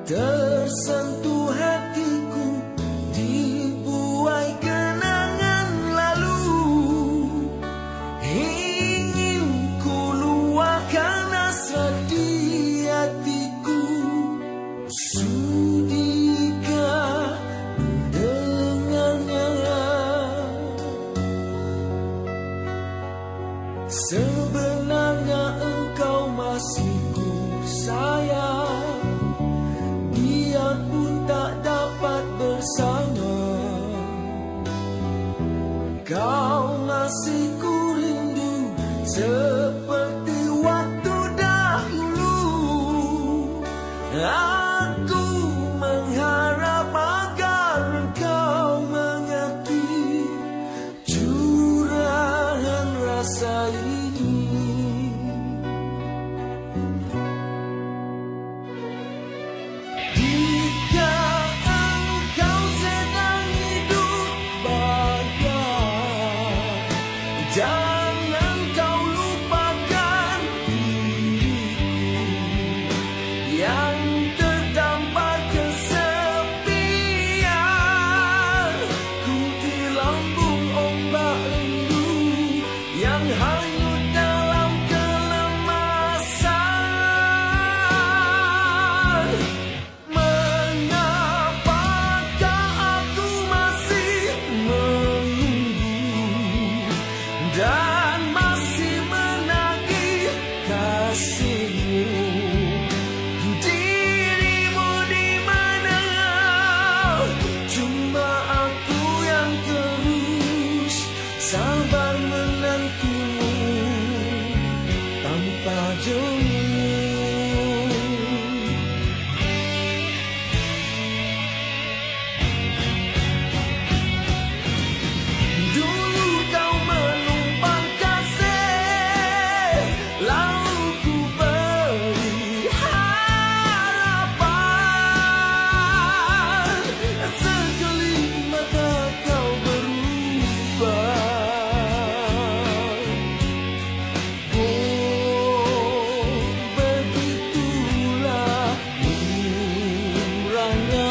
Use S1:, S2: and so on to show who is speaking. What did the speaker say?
S1: Tersentuh hatiku dibuai kenangan lalu, ingin ku luahkan hasrat di hatiku. Sudikah mendengarnya? Sebenarnya engkau masih ku sayang, biarpun tak dapat bersama. Kau masih ku rindu seperti waktu dahulu. Aku mengharap agar engkau mengerti curahan rasa ini. Jangan kau lupakan diriku yang terdampar kesepian. Ku di lambung ombak rindu yang hanyut dalam kelemasan. Mengapakah aku masih menunggu dan masih menagih kasihmu? Dirimu di mana? Cuma aku yang terus sabar menantimu tanpa jemu. Dulu kau menumpang kasih, lalu ku beri harapan. Sekelip mata kau berubah. Oh, begitulah umrahnya.